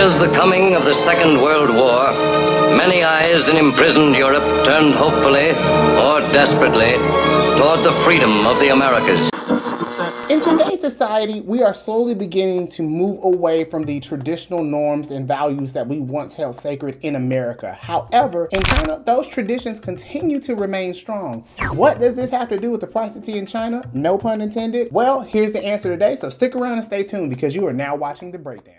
With the coming of the Second World War, many eyes in imprisoned Europe turned hopefully or desperately toward the freedom of the Americas. In today's society, we are slowly beginning to move away from the traditional norms and values that we once held sacred in America. However, in China, those traditions continue to remain strong. What does this have to do with the price of tea in China? No pun intended. Well, here's the answer today, so stick around and stay tuned because you are now watching The Breakdown.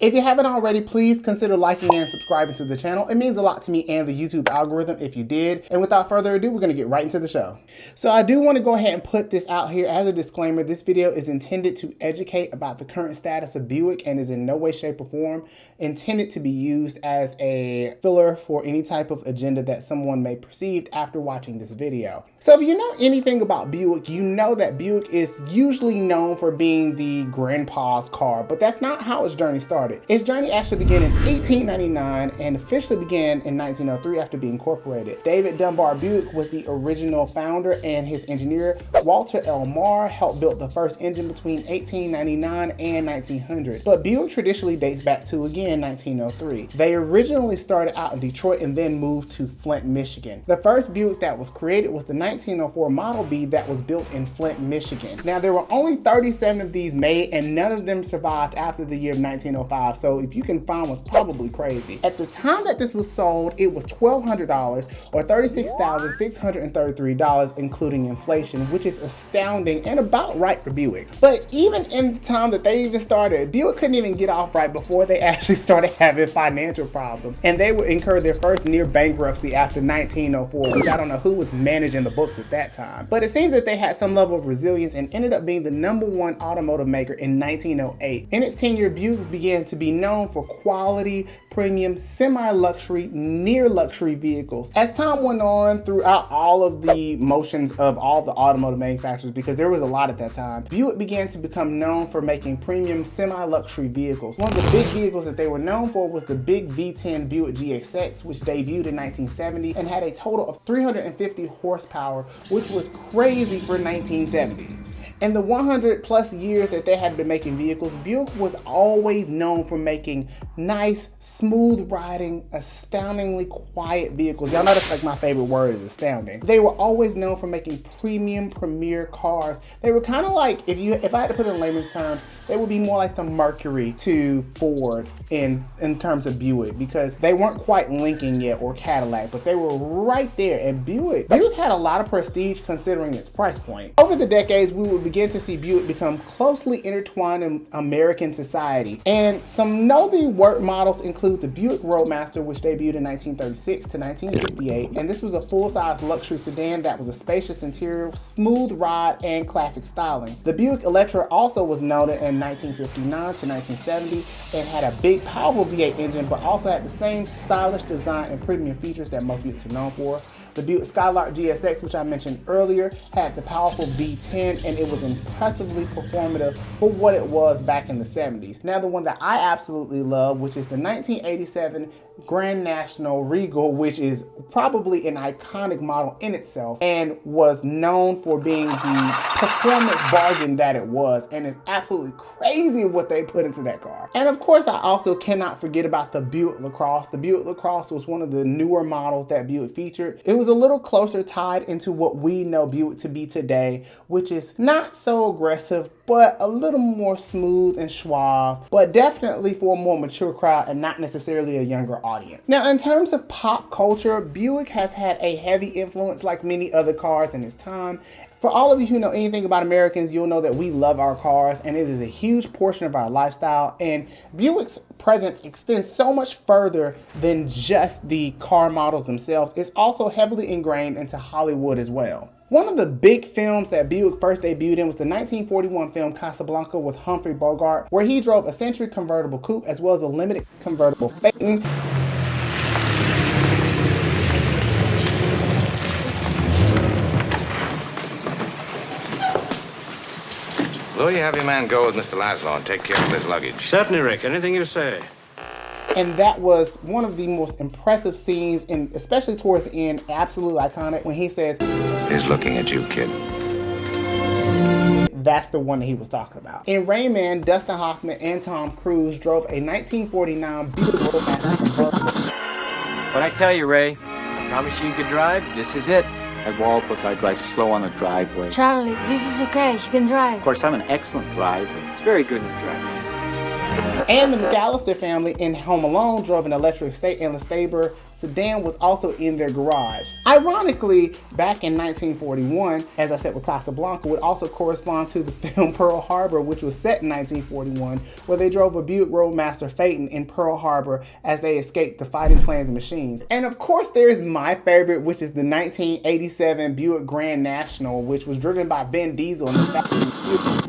If you haven't already, please consider liking and subscribing to the channel. It means a lot to me and the YouTube algorithm if you did. And without further ado, we're going to get right into the show. So I do want to go ahead and put this out here as a disclaimer. This video is intended to educate about the current status of Buick and is in no way, shape, or form intended to be used as a filler for any type of agenda that someone may perceive after watching this video. So if you know anything about Buick, you know that Buick is usually known for being the grandpa's car, but that's not how its journey started. Its journey actually began in 1899 and officially began in 1903 after being incorporated. David Dunbar Buick was the original founder, and his engineer, Walter L. Marr, helped build the first engine between 1899 and 1900. But Buick traditionally dates back to, again, 1903. They originally started out in Detroit and then moved to Flint, Michigan. The first Buick that was created was the 1904 Model B that was built in Flint, Michigan. Now, there were only 37 of these made, and none of them survived after the year of 1905. So if you can find was probably crazy. At the time that this was sold, it was $1,200 or $36,633, including inflation, which is astounding and about right for Buick. But even in the time that they even started, Buick couldn't even get off right before they actually started having financial problems. And they would incur their first near bankruptcy after 1904, which I don't know who was managing the books at that time. But it seems that they had some level of resilience and ended up being the #1 automotive maker in 1908. In its tenure, Buick began to be known for quality, premium, semi-luxury, near-luxury vehicles. As time went on throughout all of the motions of all the automotive manufacturers, because there was a lot at that time, Buick began to become known for making premium, semi-luxury vehicles. One of the big vehicles that they were known for was the big V10 Buick GXX, which debuted in 1970 and had a total of 350 horsepower, which was crazy for 1970. In the 100 plus years that they had been making vehicles, Buick was always known for making nice, smooth riding, astoundingly quiet vehicles. Y'all know that's like my favorite word is astounding. They were always known for making premium, premier cars. They were kind of like, if I had to put it in layman's terms, they would be more like the Mercury to Ford in terms of Buick, because they weren't quite Lincoln yet or Cadillac, but they were right there. And Buick had a lot of prestige considering its price point. Over the decades, we would begin to see Buick become closely intertwined in American society. And some noteworthy work models include the Buick Roadmaster, which debuted in 1936 to 1958. And this was a full-size luxury sedan that was a spacious interior, smooth ride, and classic styling. The Buick Electra also was noted in 1959 to 1970 and had a big, powerful V8 engine, but also had the same stylish design and premium features that most Buicks are known for. The Buick Skylark GSX, which I mentioned earlier, had the powerful V10, and it was impressively performative for what it was back in the 70s. Now, the one that I absolutely love, which is the 1987 Grand National Regal, which is probably an iconic model in itself and was known for being the performance bargain that it was, and it's absolutely crazy what they put into that car. And of course, I also cannot forget about the Buick LaCrosse. The Buick LaCrosse was one of the newer models that Buick featured. It was a little closer tied into what we know Buick to be today, which is not so aggressive, but a little more smooth and suave, but definitely for a more mature crowd and not necessarily a younger audience. Now, in terms of pop culture, Buick has had a heavy influence like many other cars in its time. For all of you who know anything about Americans, you'll know that we love our cars, and it is a huge portion of our lifestyle. And Buick's presence extends so much further than just the car models themselves. It's also heavily ingrained into Hollywood as well. One of the big films that Buick first debuted in was the 1941 film Casablanca with Humphrey Bogart, where he drove a Century convertible coupe as well as a limited convertible Phaeton. Will you have your man go with Mr. Laszlo and take care of his luggage? Certainly, Rick. Anything you say. And that was one of the most impressive scenes, and especially towards the end, absolutely iconic, when he says, He's looking at you, kid. that's the one that he was talking about. In Rain Man, Dustin Hoffman and Tom Cruise drove a 1949 Buick Roadmaster. What I tell you, Ray, I promise you could drive. This is it. At Walbrook, I drive slow on the driveway. Charlie, this is okay. You can drive. Of course, I'm an excellent driver. It's very good in driving. And the McAllister family in Home Alone drove an electric endless Sabre sedan was also in their garage. Ironically, back in 1941, as I said with Casablanca, would also correspond to the film Pearl Harbor, which was set in 1941, where they drove a Buick Roadmaster Phaeton in Pearl Harbor as they escaped the fighting planes and machines. And of course, there's my favorite, which is the 1987 Buick Grand National, which was driven by Vin Diesel in the Fast and Furious.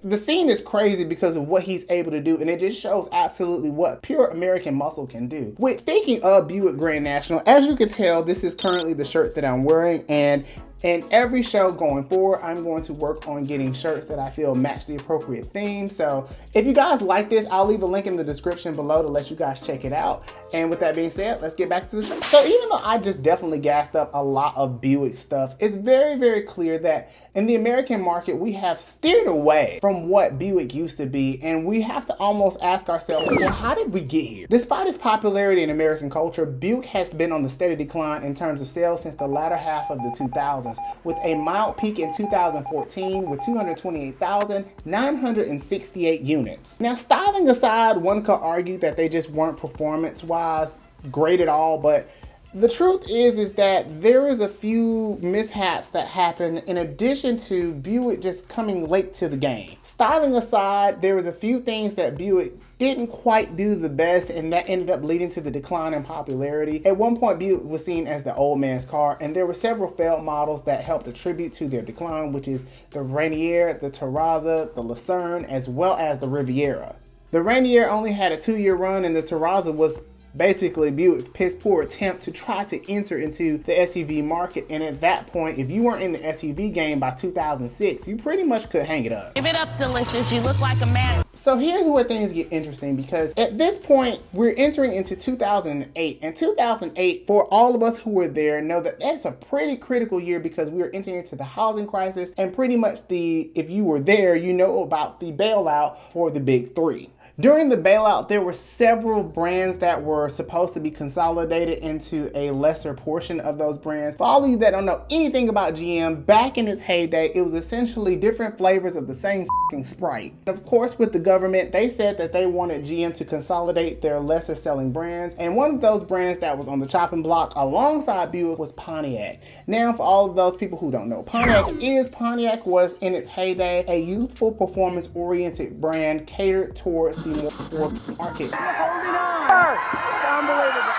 The scene is crazy because of what he's able to do, and it just shows absolutely what pure American muscle can do. Speaking of Buick Grand National, as you can tell, this is currently the shirt that I'm wearing, and in every show going forward, I'm going to work on getting shirts that I feel match the appropriate theme. So if you guys like this, I'll leave a link in the description below to let you guys check it out. And with that being said, let's get back to the show. So even though I just definitely gassed up a lot of Buick stuff, it's very, very clear that in the American market, we have steered away from what Buick used to be. And we have to almost ask ourselves, well, how did we get here? Despite its popularity in American culture, Buick has been on the steady decline in terms of sales since the latter half of the 2000s. With a mild peak in 2014 with 228,968 units. Now, styling aside, one could argue that they just weren't performance-wise great at all, but the truth is that there is a few mishaps that happen in addition to Buick just coming late to the game. Styling aside, there was a few things that Buick didn't quite do the best, and that ended up leading to the decline in popularity. At one point, Buick was seen as the old man's car, and there were several failed models that helped attribute to their decline, which is the Rainier, the Terrazza, the Lucerne, as well as the Riviera. The Rainier only had a 2-year run, and the Terrazza was basically Buick's piss poor attempt to try to enter into the SUV market. And at that point, if you weren't in the SUV game by 2006, you pretty much could hang it up. Give it up, Delicious. You look like a man. So here's where things get interesting, because at this point, we're entering into 2008. And 2008, for all of us who were there, know that that's a pretty critical year because we were entering into the housing crisis. And pretty much if you were there, you know about the bailout for the big three. During the bailout, there were several brands that were supposed to be consolidated into a lesser portion of those brands. For all of you that don't know anything about GM, back in its heyday, it was essentially different flavors of the same fucking Sprite. Of course, with the government, they said that they wanted GM to consolidate their lesser selling brands. And one of those brands that was on the chopping block alongside Buick was Pontiac. Now, for all of those people who don't know, Pontiac was in its heyday a youthful, performance-oriented brand catered towards the more market. Holding on. It's unbelievable.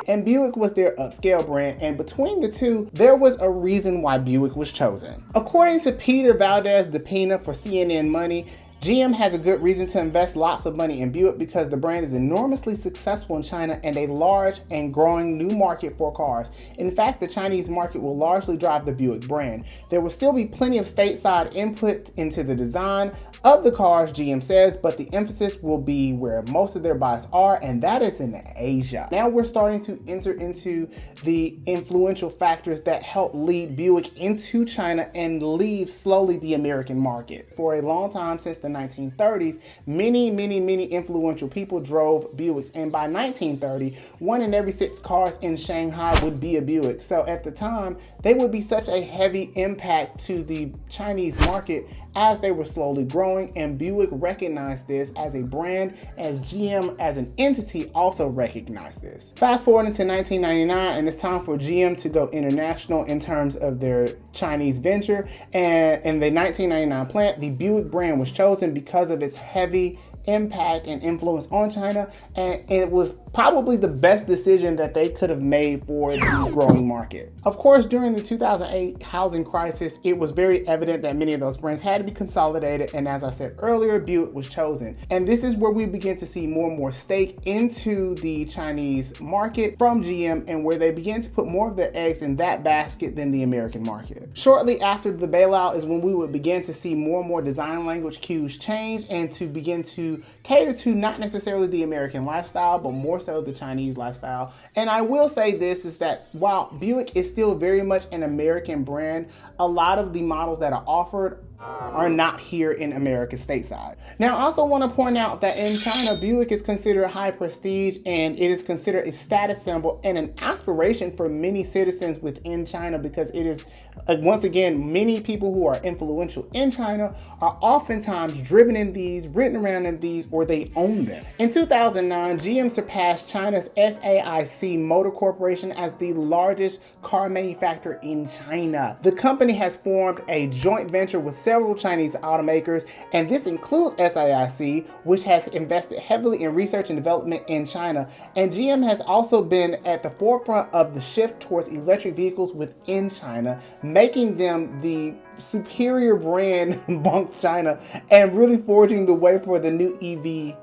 And Buick was their upscale brand, and between the two, there was a reason why Buick was chosen. According to Peter Valdez-Depina for CNN Money, GM has a good reason to invest lots of money in Buick because the brand is enormously successful in China and a large and growing new market for cars. In fact, the Chinese market will largely drive the Buick brand. There will still be plenty of stateside input into the design of the cars, GM says, but the emphasis will be where most of their buys are, and that is in Asia. Now we're starting to enter into the influential factors that help lead Buick into China and leave slowly the American market. For a long time, since the 1930s, many influential people drove Buicks, and by 1930, 1 in every 6 cars in Shanghai would be a Buick. So at the time, they would be such a heavy impact to the Chinese market as they were slowly growing, and Buick recognized this as a brand, as GM as an entity also recognized this. Fast forward into 1999, and it's time for GM to go international in terms of their Chinese venture, and in the 1999 plant, the Buick brand was chosen because of its heavy impact and influence on China, and it was probably the best decision that they could have made for the growing market. Of course, during the 2008 housing crisis, it was very evident that many of those brands had to be consolidated, and as I said earlier, Buick was chosen. And this is where we begin to see more and more stake into the Chinese market from GM, and where they begin to put more of their eggs in that basket than the American market. Shortly after the bailout is when we would begin to see more and more design language cues change and to begin to cater to not necessarily the American lifestyle, but more so the Chinese lifestyle. And I will say this is that while Buick is still very much an American brand, a lot of the models that are offered are not here in America stateside. Now, I also want to point out that in China, Buick is considered high prestige, and it is considered a status symbol and an aspiration for many citizens within China, because it is, once again, many people who are influential in China are oftentimes driven in these, ridden around in these, or they own them. In 2009, GM surpassed China's SAIC Motor Corporation as the largest car manufacturer in China. The company has formed a joint venture with several Chinese automakers, and this includes SAIC, which has invested heavily in research and development in China. And GM has also been at the forefront of the shift towards electric vehicles within China, making them the superior brand amongst China and really forging the way for the new EV.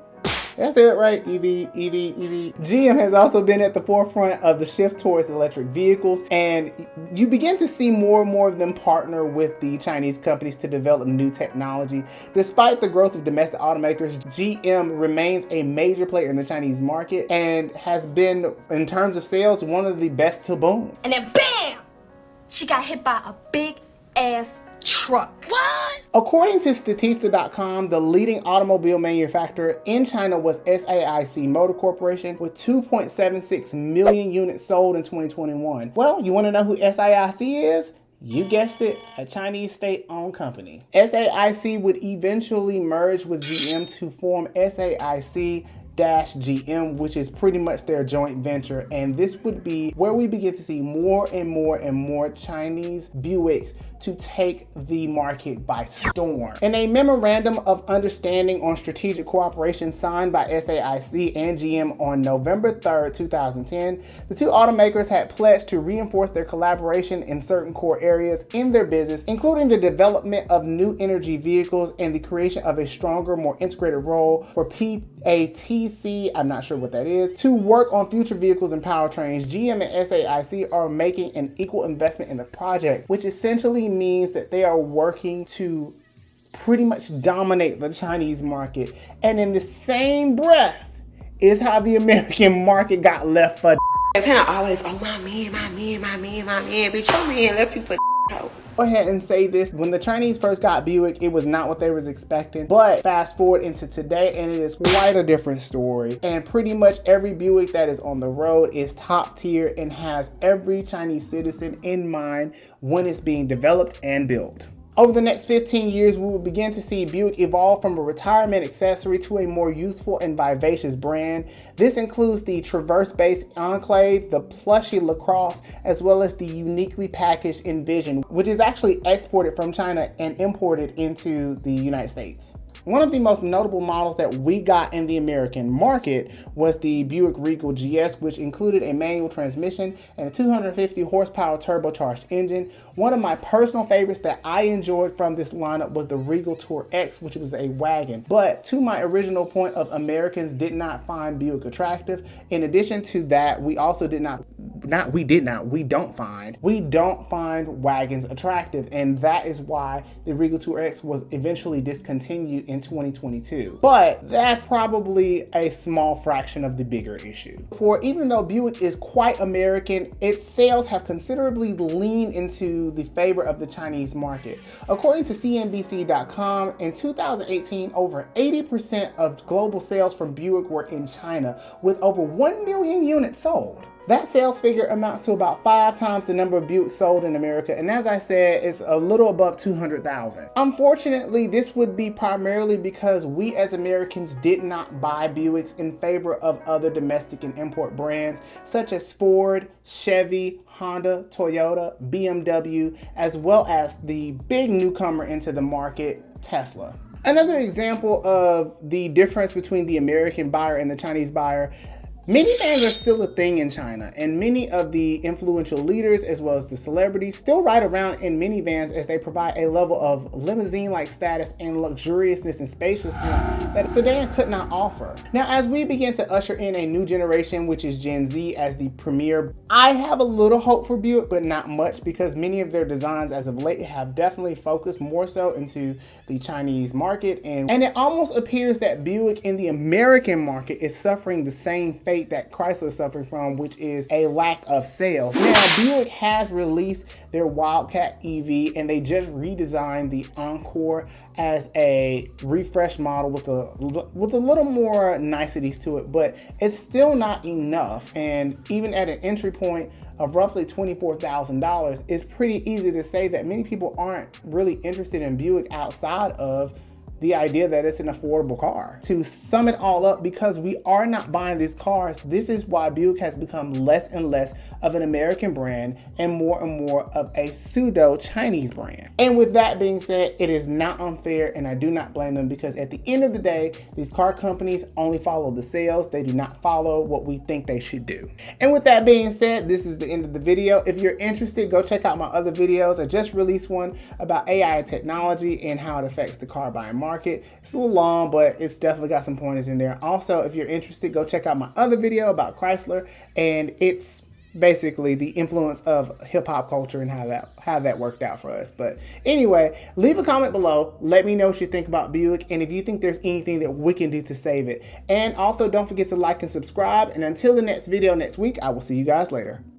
That's it, right? EV. GM has also been at the forefront of the shift towards electric vehicles, and you begin to see more and more of them partner with the Chinese companies to develop new technology. Despite the growth of domestic automakers, GM remains a major player in the Chinese market and has been, in terms of sales, one of the best to boom. And then BAM! She got hit by a big ass truck. What? According to Statista.com, the leading automobile manufacturer in China was SAIC Motor Corporation, with 2.76 million units sold in 2021. Well, you want to know who SAIC is? You guessed it, a Chinese state-owned company. SAIC would eventually merge with GM to form SAIC-GM, which is pretty much their joint venture, and this would be where we begin to see more and more Chinese Buicks to take the market by storm. In a memorandum of understanding on strategic cooperation signed by SAIC and GM on November 3rd, 2010, the two automakers had pledged to reinforce their collaboration in certain core areas in their business, including the development of new energy vehicles and the creation of a stronger, more integrated role for PATC, I'm not sure what that is, to work on future vehicles and powertrains. GM and SAIC are making an equal investment in the project, which essentially means that they are working to pretty much dominate the Chinese market. And in the same breath is how the American market got left for always, oh, my man, bitch, your man left you for Go ahead and say this. When the Chinese first got Buick, it was not what they was expecting. But fast forward into today, and it is quite a different story. And pretty much every Buick that is on the road is top tier and has every Chinese citizen in mind when it's being developed and built. Over the next 15 years, we will begin to see Buick evolve from a retirement accessory to a more youthful and vivacious brand. This includes the Traverse-based Enclave, the plushy LaCrosse, as well as the uniquely packaged Envision, which is actually exported from China and imported into the United States. One of the most notable models that we got in the American market was the Buick Regal GS, which included a manual transmission and a 250 horsepower turbocharged engine. One of my personal favorites that I enjoyed from this lineup was the Regal Tour X, which was a wagon. But to my original point of Americans did not find Buick attractive. In addition to that, we also we don't find wagons attractive, and that is why the Regal Tour X was eventually discontinued in 2022. But that's probably a small fraction of the bigger issue. For even though Buick is quite American, its sales have considerably leaned into the favor of the Chinese market. According to CNBC.com, in 2018, over 80% of global sales from Buick were in China, with over 1 million units sold. That sales figure amounts to about 5 times the number of Buicks sold in America, and as I said, it's a little above 200,000. Unfortunately, this would be primarily because we as Americans did not buy Buicks in favor of other domestic and import brands such as Ford, Chevy, Honda, Toyota, BMW, as well as the big newcomer into the market, Tesla. Another example of the difference between the American buyer and the Chinese buyer, minivans are still a thing in China, and many of the influential leaders as well as the celebrities still ride around in minivans as they provide a level of limousine-like status and luxuriousness and spaciousness that a sedan could not offer. Now, as we begin to usher in a new generation, which is Gen Z, as the premier, I have a little hope for Buick, but not much, because many of their designs as of late have definitely focused more so into the Chinese market, and it almost appears that Buick in the American market is suffering the same fate that Chrysler is suffering from, which is a lack of sales. Now, Buick has released their Wildcat EV, and they just redesigned the Encore as a refresh model with a little more niceties to it, but it's still not enough. And even at an entry point of roughly $24,000, it's pretty easy to say that many people aren't really interested in Buick outside of the idea that it's an affordable car. To sum it all up, because we are not buying these cars, this is why Buick has become less and less of an American brand and more of a pseudo Chinese brand. And with that being said, it is not unfair, and I do not blame them, because at the end of the day, these car companies only follow the sales. They do not follow what we think they should do. And with that being said, this is the end of the video. If you're interested, go check out my other videos. I just released one about AI technology and how it affects the car buying market. It's a little long, but it's definitely got some pointers in there. Also, if you're interested, go check out my other video about Chrysler, and it's basically the influence of hip-hop culture and how that worked out for us. But anyway, leave a comment below. Let me know what you think about Buick, and if you think there's anything that we can do to save it. And also, don't forget to like and subscribe. And until the next video next week, I will see you guys later.